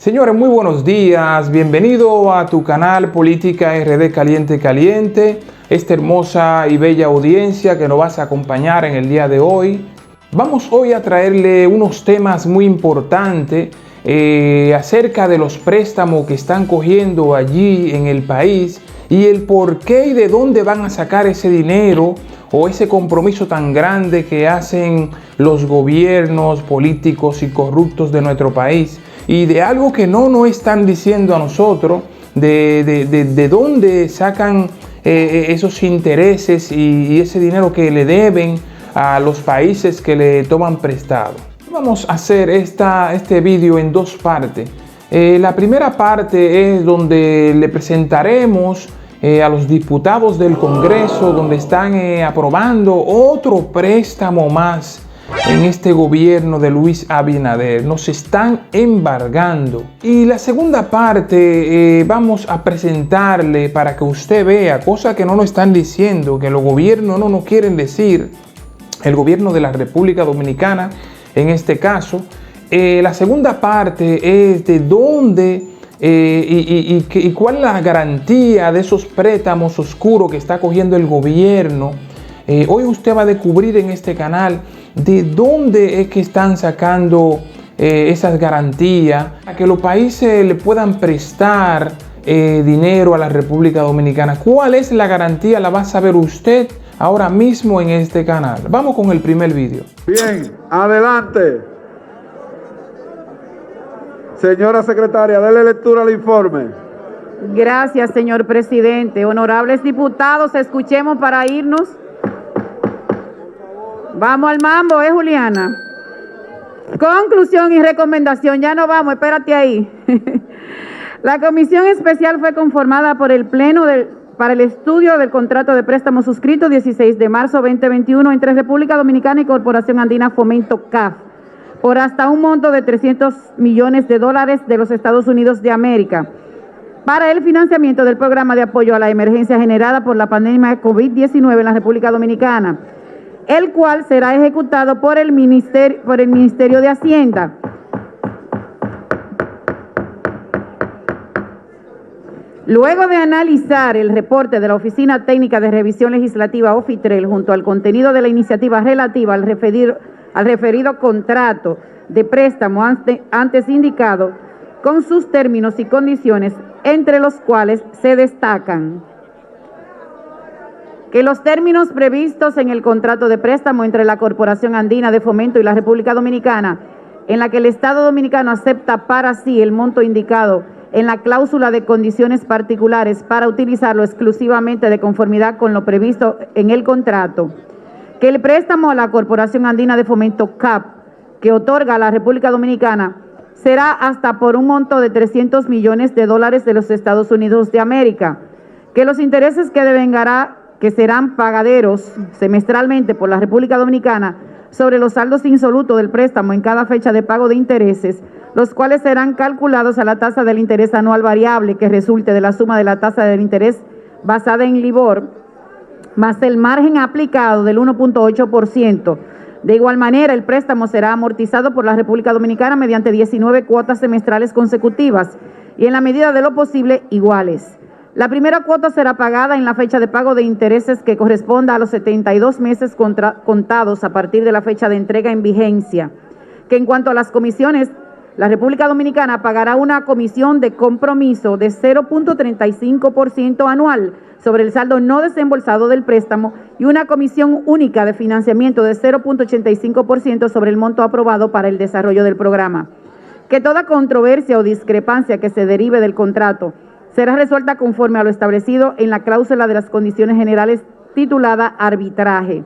Señores, muy buenos días, bienvenido a tu canal Política RD Caliente Caliente, esta hermosa y bella audiencia que nos vas a acompañar en el día de hoy. Vamos hoy a traerle unos temas muy importantes acerca de los préstamos que están cogiendo allí en el país y el por qué y de dónde van a sacar ese dinero o ese compromiso tan grande que hacen los gobiernos políticos y corruptos de nuestro país. Y de algo que no nos están diciendo a nosotros, de dónde sacan esos intereses y ese dinero que le deben a los países que le toman prestado. Vamos a hacer este vídeo en dos partes. La primera parte es donde le presentaremos a los diputados del Congreso, donde están aprobando otro préstamo más en este gobierno de Luis Abinader. Nos están embargando. Y la segunda parte vamos a presentarle para que usted vea cosas que no nos están diciendo, que los gobiernos no nos quieren decir. El gobierno de la República Dominicana, en este caso. La segunda parte es de dónde y cuál es la garantía de esos préstamos oscuros que está cogiendo el gobierno. Hoy usted va a descubrir en este canal de dónde es que están sacando esas garantías para que los países le puedan prestar dinero a la República Dominicana. ¿Cuál es la garantía? La va a saber usted ahora mismo en este canal. Vamos con el primer vídeo. Bien, adelante. Señora secretaria, dele lectura al informe. Gracias, señor presidente. Honorables diputados, escuchemos para irnos. Vamos al mambo, Juliana. Conclusión y recomendación. Ya no vamos, espérate ahí. La comisión especial fue conformada por el Pleno para el estudio del contrato de préstamo suscrito 16 de marzo 2021 entre República Dominicana y Corporación Andina Fomento CAF por hasta un monto de $300 millones de los Estados Unidos de América para el financiamiento del programa de apoyo a la emergencia generada por la pandemia de COVID-19 en la República Dominicana, el cual será ejecutado por el Ministerio de Hacienda. Luego de analizar el reporte de la Oficina Técnica de Revisión Legislativa, OFITREL, junto al contenido de la iniciativa relativa al referido contrato de préstamo antes indicado, con sus términos y condiciones, entre los cuales se destacan que los términos previstos en el contrato de préstamo entre la Corporación Andina de Fomento y la República Dominicana, en la que el Estado Dominicano acepta para sí el monto indicado en la cláusula de condiciones particulares para utilizarlo exclusivamente de conformidad con lo previsto en el contrato, que el préstamo a la Corporación Andina de Fomento CAP que otorga a la República Dominicana será hasta por un monto de $300 millones de los Estados Unidos de América, que los intereses que serán pagaderos semestralmente por la República Dominicana sobre los saldos insolutos del préstamo en cada fecha de pago de intereses, los cuales serán calculados a la tasa del interés anual variable que resulte de la suma de la tasa del interés basada en LIBOR, más el margen aplicado del 1.8%. De igual manera, el préstamo será amortizado por la República Dominicana mediante 19 cuotas semestrales consecutivas y en la medida de lo posible iguales. La primera cuota será pagada en la fecha de pago de intereses que corresponda a los 72 meses contados a partir de la fecha de entrega en vigencia. Que en cuanto a las comisiones, la República Dominicana pagará una comisión de compromiso de 0.35% anual sobre el saldo no desembolsado del préstamo y una comisión única de financiamiento de 0.85% sobre el monto aprobado para el desarrollo del programa. Que toda controversia o discrepancia que se derive del contrato será resuelta conforme a lo establecido en la cláusula de las condiciones generales titulada Arbitraje.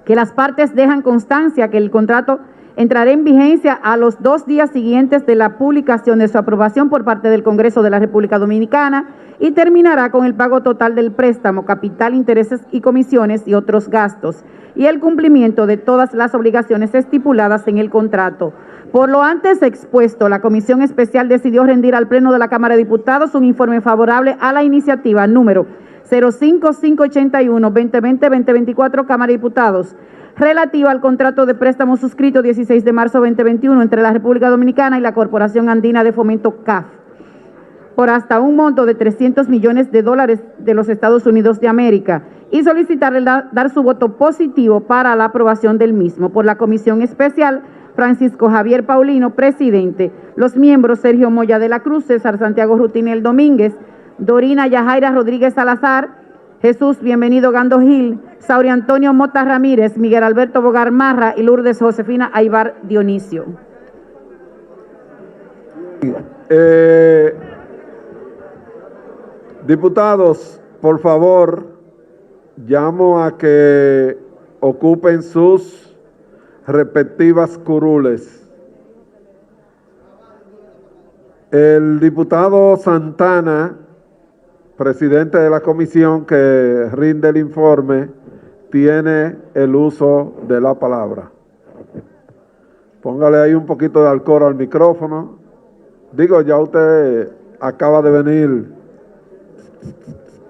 Que las partes dejan constancia que el contrato entrará en vigencia a los 2 días siguientes de la publicación de su aprobación por parte del Congreso de la República Dominicana y terminará con el pago total del préstamo, capital, intereses y comisiones y otros gastos, y el cumplimiento de todas las obligaciones estipuladas en el contrato. Por lo antes expuesto, la Comisión Especial decidió rendir al Pleno de la Cámara de Diputados un informe favorable a la iniciativa número 05581-2020-2024, Cámara de Diputados, relativa al contrato de préstamo suscrito 16 de marzo 2021 entre la República Dominicana y la Corporación Andina de Fomento CAF, por hasta un monto de $300 millones de los Estados Unidos de América, y solicitarle dar su voto positivo para la aprobación del mismo. Por la Comisión Especial, Francisco Javier Paulino, presidente. Los miembros: Sergio Moya de la Cruz, César Santiago Rutinel Domínguez, Dorina Yajaira Rodríguez Salazar, Jesús Bienvenido Gando Gil, Sauri Antonio Mota Ramírez, Miguel Alberto Bogar Marra y Lourdes Josefina Aybar Dionisio. Diputados, por favor, llamo a que ocupen sus respectivas curules. El diputado Santana, presidente de la comisión que rinde el informe, tiene el uso de la palabra. Póngale ahí un poquito de alcohol al micrófono. Digo, ya usted acaba de venir.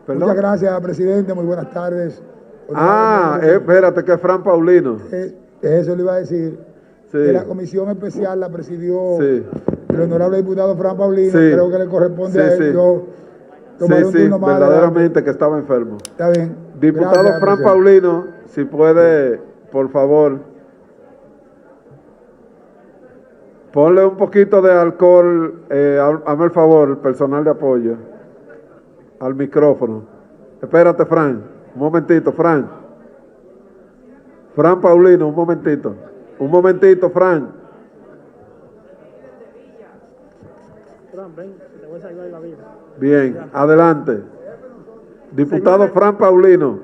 ¿Perdón? Muchas gracias, presidente. Muy buenas tardes. Espérate, que es Fran Paulino. Eso le iba a decir. Sí. Que la comisión especial la presidió Sí. el honorable diputado Fran Paulino. Sí. Creo que le corresponde a él. Sí. Yo tomaré un turno más verdaderamente adelante. que estaba enfermo. Está bien. Diputado Gracias, Fran presidente. Paulino, si puede, por favor, ponle un poquito de alcohol, hazme el favor, personal de apoyo, al micrófono. Espérate, Fran, un momentito, Fran. Fran Paulino, un momentito, Fran. Bien, adelante. Diputado Fran Paulino.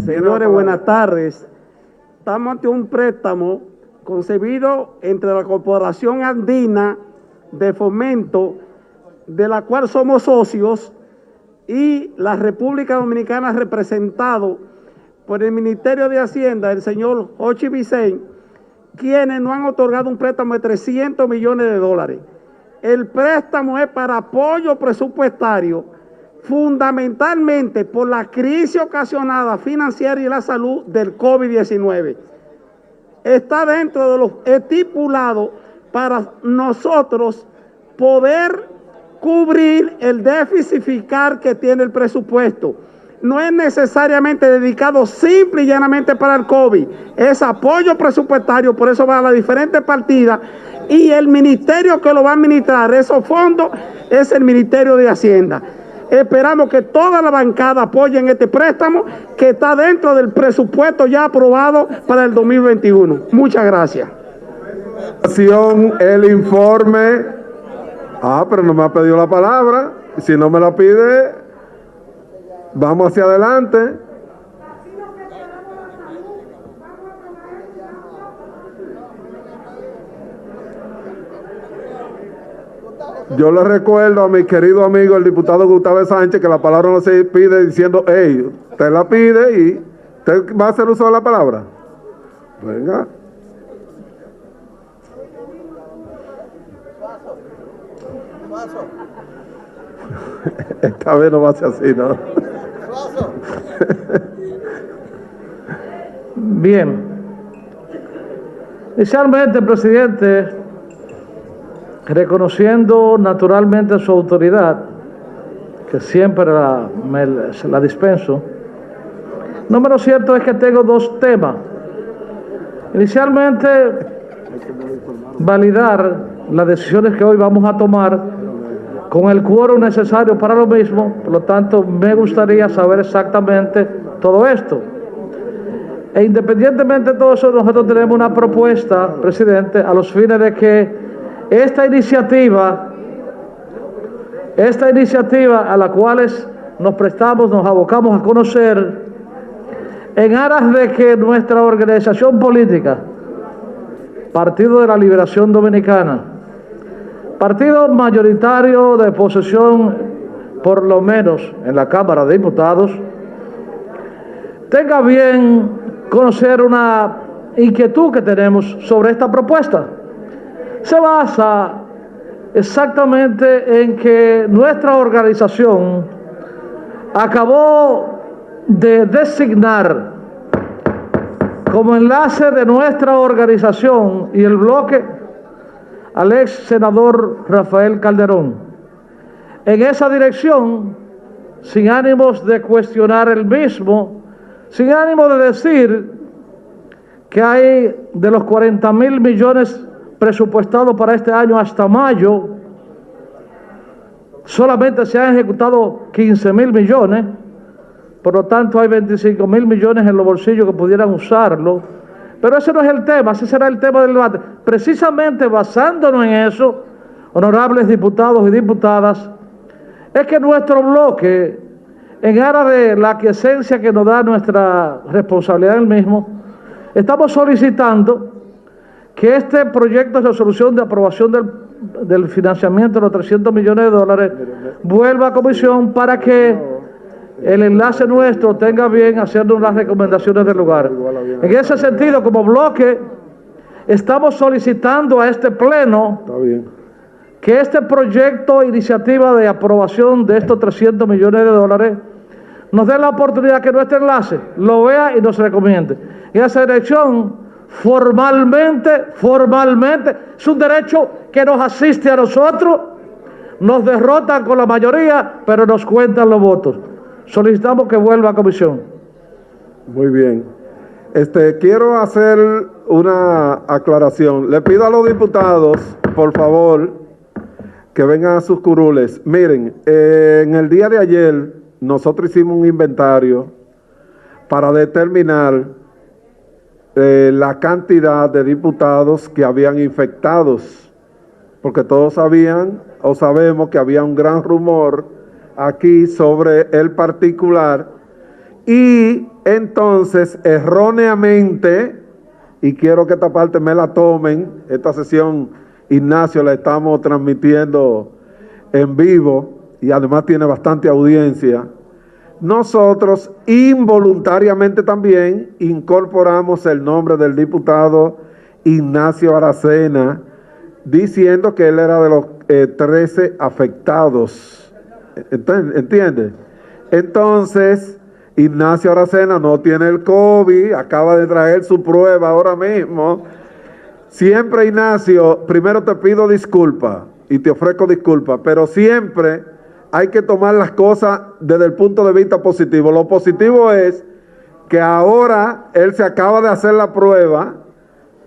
Señores, buenas tardes. Estamos ante un préstamo concebido entre la Corporación Andina de Fomento, de la cual somos socios, y la República Dominicana, representado por el Ministerio de Hacienda, el señor Jochi Vicente, quienes nos han otorgado un préstamo de $300 millones. El préstamo es para apoyo presupuestario, fundamentalmente por la crisis ocasionada financiera y la salud del COVID-19. Está dentro de los estipulados para nosotros poder cubrir el déficit fiscal que tiene el presupuesto. No es necesariamente dedicado simple y llanamente para el COVID, es apoyo presupuestario, por eso va a las diferentes partidas, y el ministerio que lo va a administrar esos fondos es el Ministerio de Hacienda. Esperamos que toda la bancada apoye este préstamo que está dentro del presupuesto ya aprobado para el 2021. Muchas gracias. El informe. Pero no me ha pedido la palabra. Si no me la pide, vamos hacia adelante. Yo le recuerdo a mi querido amigo el diputado Gustavo Sánchez que la palabra no se pide diciendo, hey, usted la pide y usted va a hacer uso de la palabra. Venga. Esta vez no va a ser así, ¿no? Bien. Inicialmente, presidente, reconociendo naturalmente su autoridad, que siempre la dispenso, no menos cierto es que tengo dos temas. Inicialmente, validar las decisiones que hoy vamos a tomar con el quórum necesario para lo mismo. Por lo tanto, me gustaría saber exactamente todo esto. E independientemente de todo eso, nosotros tenemos una propuesta, presidente, a los fines de que esta iniciativa a la cual nos prestamos, nos abocamos a conocer, en aras de que nuestra organización política, Partido de la Liberación Dominicana, partido mayoritario de posesión, por lo menos en la Cámara de Diputados, tenga bien conocer una inquietud que tenemos sobre esta propuesta. Se basa exactamente en que nuestra organización acabó de designar como enlace de nuestra organización y el bloque al ex senador Rafael Calderón. En esa dirección, sin ánimos de cuestionar el mismo, sin ánimo de decir que hay de los 40.000 millones presupuestados para este año hasta mayo, solamente se han ejecutado 15.000 millones, por lo tanto hay 25.000 millones en los bolsillos que pudieran usarlo, pero ese no es el tema, ese será el tema del debate. Precisamente basándonos en eso, honorables diputados y diputadas, es que nuestro bloque, en aras de la aquiescencia que nos da nuestra responsabilidad en el mismo, estamos solicitando que este proyecto de resolución de aprobación del financiamiento de los 300 millones de dólares vuelva a comisión para que el enlace nuestro tenga bien haciendo las recomendaciones del lugar. En ese sentido, como bloque, estamos solicitando a este pleno que este proyecto, iniciativa de aprobación de estos 300 millones de dólares, nos dé la oportunidad que nuestro enlace lo vea y nos recomiende. En esa dirección, formalmente, es un derecho que nos asiste a nosotros, nos derrotan con la mayoría, pero nos cuentan los votos. Solicitamos que vuelva a comisión. Muy bien. Quiero hacer una aclaración. Le pido a los diputados, por favor, que vengan a sus curules. Miren, en el día de ayer, nosotros hicimos un inventario para determinar la cantidad de diputados que habían infectados, porque todos sabían o sabemos que había un gran rumor aquí sobre el particular, y entonces erróneamente, y quiero que esta parte me la tomen, esta sesión, Ignacio, la estamos transmitiendo en vivo y además tiene bastante audiencia. Nosotros involuntariamente también incorporamos el nombre del diputado Ignacio Aracena, diciendo que él era de los 13 afectados. ¿Entiende? Entonces, Ignacio Aracena no tiene el COVID, acaba de traer su prueba ahora mismo. Siempre, Ignacio, primero te pido disculpas y te ofrezco disculpas, pero siempre hay que tomar las cosas desde el punto de vista positivo. Lo positivo es que ahora él se acaba de hacer la prueba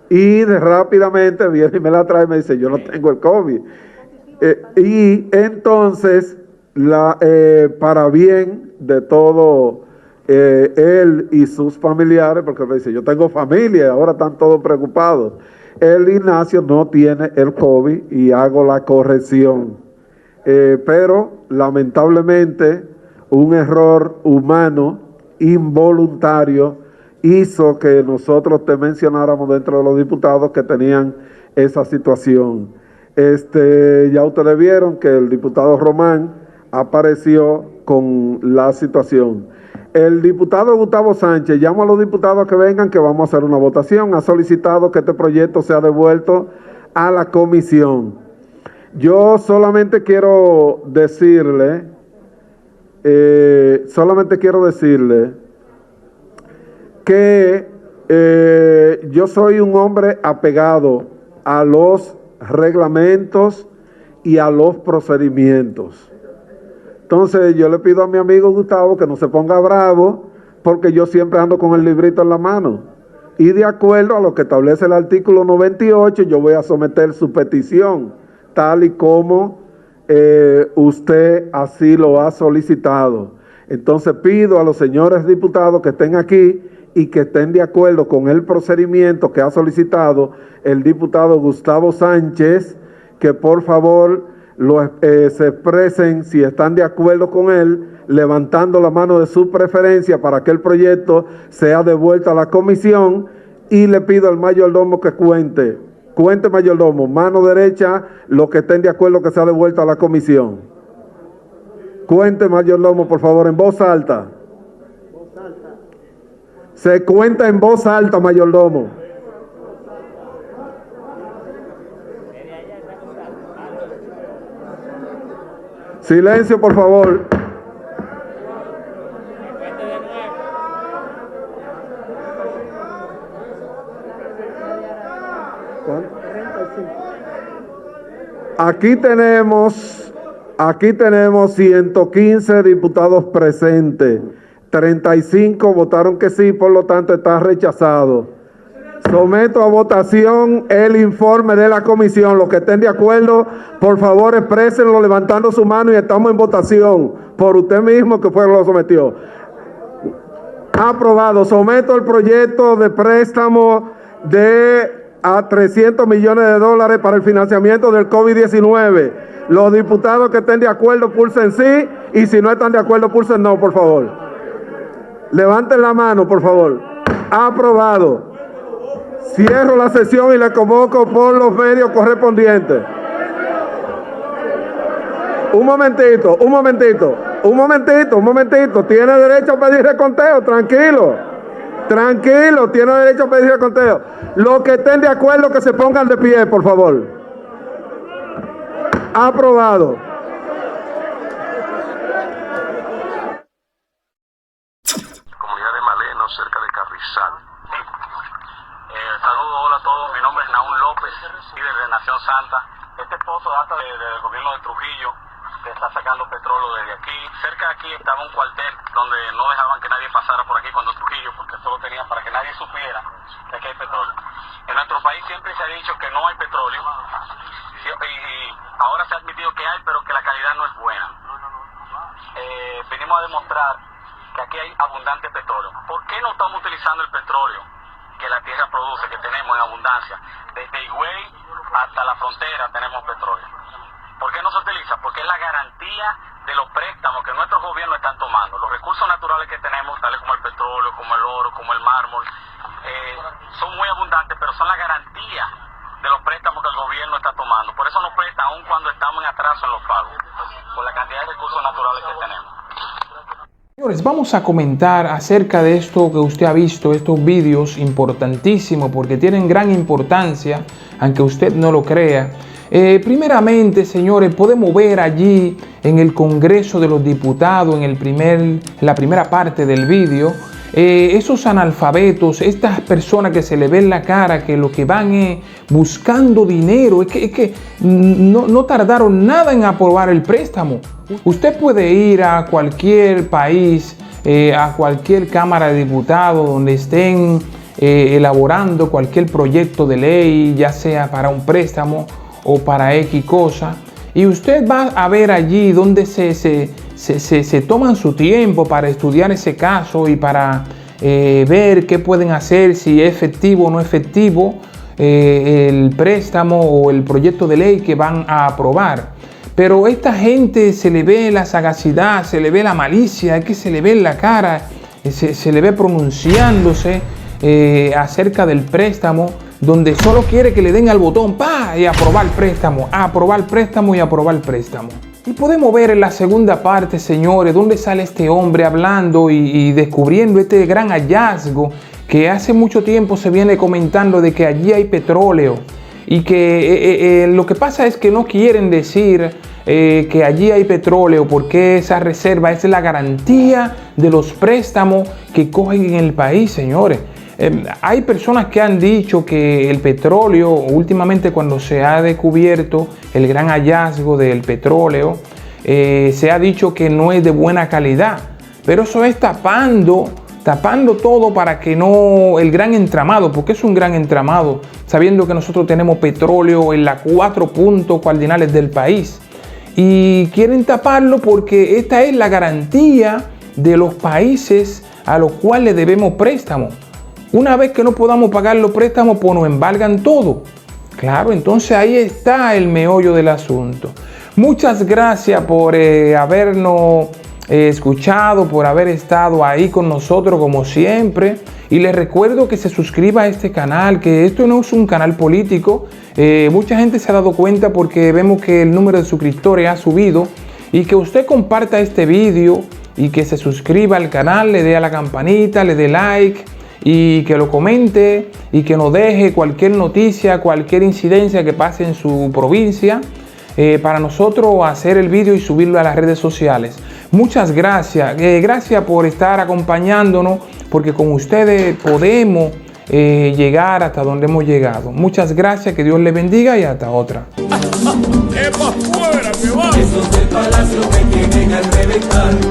y rápidamente viene y me la trae y me dice, yo no tengo el COVID. Y entonces, para bien de todo él y sus familiares, porque me dice, yo tengo familia y ahora están todos preocupados. El Ignacio no tiene el COVID y hago la corrección. Pero lamentablemente un error humano involuntario hizo que nosotros te mencionáramos dentro de los diputados que tenían esa situación. Ya ustedes vieron que el diputado Román apareció con la situación. El diputado Gustavo Sánchez, llamo a los diputados que vengan, que vamos a hacer una votación. Ha solicitado que este proyecto sea devuelto a la comisión. Yo solamente quiero decirle, que yo soy un hombre apegado a los reglamentos y a los procedimientos. Entonces yo le pido a mi amigo Gustavo que no se ponga bravo, porque yo siempre ando con el librito en la mano. Y de acuerdo a lo que establece el artículo 98, yo voy a someter su petición, tal y como usted así lo ha solicitado. Entonces pido a los señores diputados que estén aquí y que estén de acuerdo con el procedimiento que ha solicitado el diputado Gustavo Sánchez, que por favor se expresen si están de acuerdo con él, levantando la mano de su preferencia para que el proyecto sea devuelto a la comisión. Y le pido al mayordomo que cuente mayordomo, mano derecha, los que estén de acuerdo que sea devuelto a la comisión. Cuente mayordomo, por favor, en voz alta. Se cuenta en voz alta, mayordomo. Silencio, por favor. Aquí tenemos 115 diputados presentes. 35 votaron que sí, por lo tanto está rechazado. Someto a votación el informe de la comisión. Los que estén de acuerdo, por favor, exprésenlo levantando su mano y estamos en votación por usted mismo que fue lo sometió. Aprobado. Someto el proyecto de préstamo a 300 millones de dólares para el financiamiento del COVID-19. Los diputados que estén de acuerdo pulsen sí y si no están de acuerdo pulsen no, por favor. Levanten la mano, por favor. Aprobado. Cierro la sesión y le convoco por los medios correspondientes. Un momentito. Tiene derecho a pedir reconteo, tranquilo. Tiene derecho a pedir reconteo. Los que estén de acuerdo que se pongan de pie, por favor. Aprobado. Comunidad de Maleno, cerca de Carrizal. Saludos, hola a todos. Mi nombre es Naúl López, líder de Nación Santa. Este pozo data del gobierno de Trujillo, que está sacando petróleo desde aquí. Cerca de aquí estaba un cuartel donde no dejaban que nadie pasara por aquí cuando Trujillo, porque solo tenían para que nadie supiera que aquí hay petróleo. En nuestro país siempre se ha dicho que no hay petróleo, y ahora se ha admitido que hay, pero que la calidad no es buena. Venimos a demostrar que aquí hay abundante petróleo. ¿Por qué no estamos utilizando el petróleo que la tierra produce, que tenemos en abundancia? Desde Higüey hasta la frontera tenemos petróleo. ¿Por qué no se utiliza? Porque es la garantía de los préstamos que nuestros gobiernos están tomando. Los recursos naturales que tenemos, tales como el petróleo, como el oro, como el mármol, son muy abundantes, pero son la garantía de los préstamos que el gobierno está tomando. Por eso nos prestan aun cuando estamos en atraso en los pagos, por la cantidad de recursos naturales que tenemos. Señores, vamos a comentar acerca de esto que usted ha visto, estos vídeos importantísimos porque tienen gran importancia, aunque usted no lo crea. Primeramente, señores, podemos ver allí en el Congreso de los Diputados, en la primera parte del vídeo, esos analfabetos, estas personas que se le ve en la cara que lo que van es buscando dinero, es que no tardaron nada en aprobar el préstamo. Usted puede ir a cualquier país, a cualquier Cámara de Diputados donde estén elaborando cualquier proyecto de ley, ya sea para un préstamo o para X cosa, y usted va a ver allí donde se toman su tiempo para estudiar ese caso y para ver qué pueden hacer, si es efectivo o no efectivo el préstamo o el proyecto de ley que van a aprobar. Pero a esta gente se le ve la sagacidad, se le ve la malicia, es que se le ve en la cara, se le ve pronunciándose acerca del préstamo, donde solo quiere que le den al botón ¡pa! Y aprobar el préstamo, aprobar el préstamo y aprobar el préstamo. Y podemos ver en la segunda parte, señores, donde sale este hombre hablando y descubriendo este gran hallazgo que hace mucho tiempo se viene comentando de que allí hay petróleo y que lo que pasa es que no quieren decir que allí hay petróleo porque esa reserva es la garantía de los préstamos que cogen en el país, señores. Hay personas que han dicho que el petróleo, últimamente cuando se ha descubierto el gran hallazgo del petróleo, se ha dicho que no es de buena calidad, pero eso es tapando todo para que no, el gran entramado, porque es un gran entramado, sabiendo que nosotros tenemos petróleo en las 4 puntos cardinales del país, y quieren taparlo porque esta es la garantía de los países a los cuales debemos préstamos. Una vez que no podamos pagar los préstamos, pues nos embargan todo. Claro, entonces ahí está el meollo del asunto. Muchas gracias por habernos escuchado, por haber estado ahí con nosotros como siempre. Y les recuerdo que se suscriba a este canal, que esto no es un canal político. Mucha gente se ha dado cuenta porque vemos que el número de suscriptores ha subido. Y que usted comparta este vídeo y que se suscriba al canal, le dé a la campanita, le dé like y que lo comente y que nos deje cualquier noticia, cualquier incidencia que pase en su provincia para nosotros hacer el vídeo y subirlo a las redes sociales. Muchas gracias, gracias por estar acompañándonos porque con ustedes podemos llegar hasta donde hemos llegado. Muchas gracias, que Dios les bendiga y hasta otra. ¡Epa, fuera, que va! Esos del palacio me tienen al reventar.